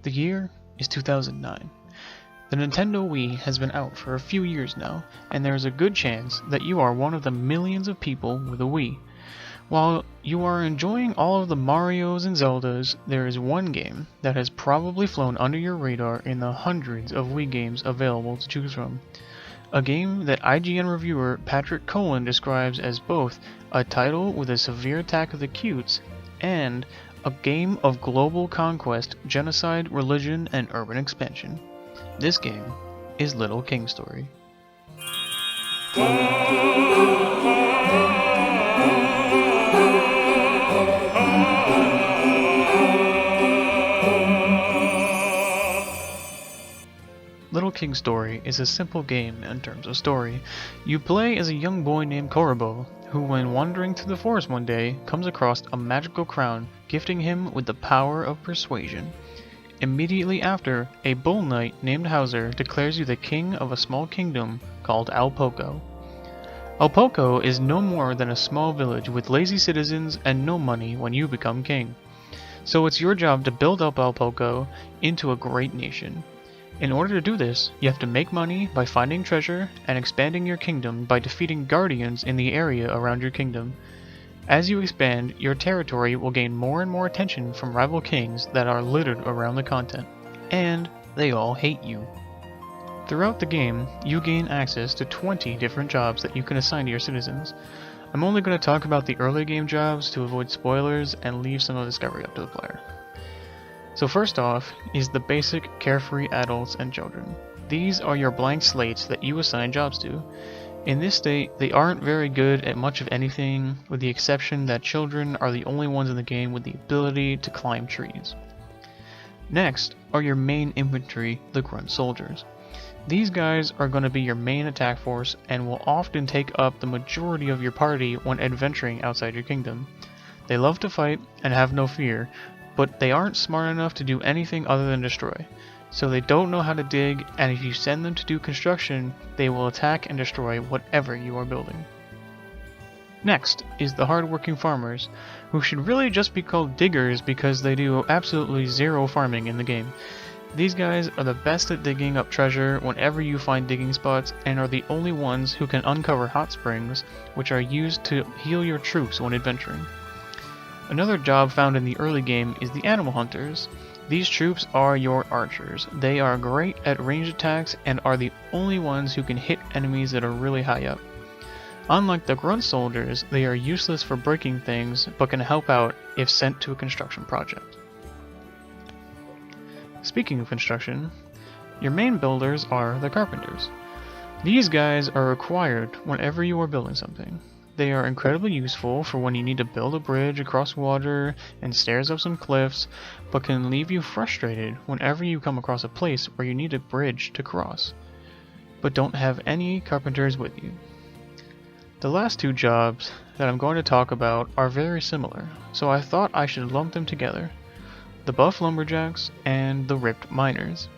The year is 2009. The Nintendo Wii has been out for a few years now, and there is a good chance that you are one of the millions of people with a Wii. While you are enjoying all of the Marios and Zeldas, there is one game that has probably flown under your radar in the hundreds of Wii games available to choose from. A game that IGN reviewer Patrick Cohen describes as both a title with a severe attack of the cutes and a game of global conquest, genocide, religion, and urban expansion. This game is Little King Story. Little King Story is a simple game in terms of story. You play as a young boy named Korobo, who when wandering through the forest one day, comes across a magical crown, gifting him with the power of persuasion. Immediately after, a bull knight named Hauser declares you the king of a small kingdom called Alpoco. Alpoco is no more than a small village with lazy citizens and no money when you become king. So it's your job to build up Alpoco into a great nation. In order to do this, you have to make money by finding treasure and expanding your kingdom by defeating guardians in the area around your kingdom. As you expand, your territory will gain more and more attention from rival kings that are littered around the continent, and they all hate you. Throughout the game, you gain access to 20 different jobs that you can assign to your citizens. I'm only going to talk about the early game jobs to avoid spoilers and leave some of the discovery up to the player. So first off is the basic carefree adults and children. These are your blank slates that you assign jobs to. In this state, they aren't very good at much of anything, with the exception that children are the only ones in the game with the ability to climb trees. Next are your main infantry, the Grunt Soldiers. These guys are going to be your main attack force and will often take up the majority of your party when adventuring outside your kingdom. They love to fight and have no fear, but they aren't smart enough to do anything other than destroy. So they don't know how to dig, and if you send them to do construction, they will attack and destroy whatever you are building. Next is the hard-working farmers, who should really just be called diggers because they do absolutely zero farming in the game. These guys are the best at digging up treasure whenever you find digging spots, and are the only ones who can uncover hot springs, which are used to heal your troops when adventuring. Another job found in the early game is the animal hunters. These troops are your archers. They are great at ranged attacks and are the only ones who can hit enemies that are really high up. Unlike the Grunt Soldiers, they are useless for breaking things, but can help out if sent to a construction project. Speaking of construction, your main builders are the carpenters. These guys are required whenever you are building something. They are incredibly useful for when you need to build a bridge across water and stairs up some cliffs, but can leave you frustrated whenever you come across a place where you need a bridge to cross, but don't have any carpenters with you. The last two jobs that I'm going to talk about are very similar, so I thought I should lump them together: the buff lumberjacks and the ripped miners.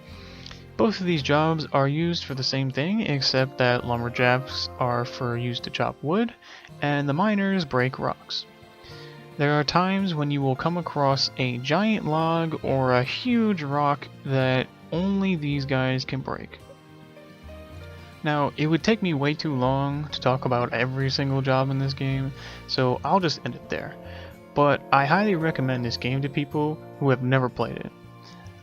Both of these jobs are used for the same thing, except that lumberjacks are for use to chop wood, and the miners break rocks. There are times when you will come across a giant log or a huge rock that only these guys can break. Now, it would take me way too long to talk about every single job in this game, so I'll just end it there. But I highly recommend this game to people who have never played it.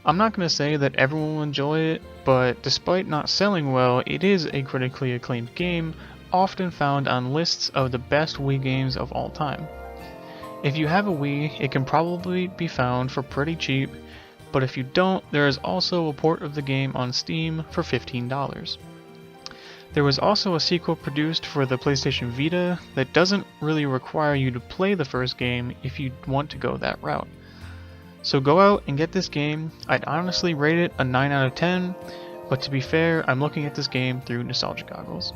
I'm not going to say that everyone will enjoy it, but despite not selling well, it is a critically acclaimed game, often found on lists of the best Wii games of all time. If you have a Wii, it can probably be found for pretty cheap, but if you don't, there is also a port of the game on Steam for $15. There was also a sequel produced for the PlayStation Vita that doesn't really require you to play the first game if you want to go that route. So go out and get this game. I'd honestly rate it a 9 out of 10, but to be fair, I'm looking at this game through nostalgia goggles.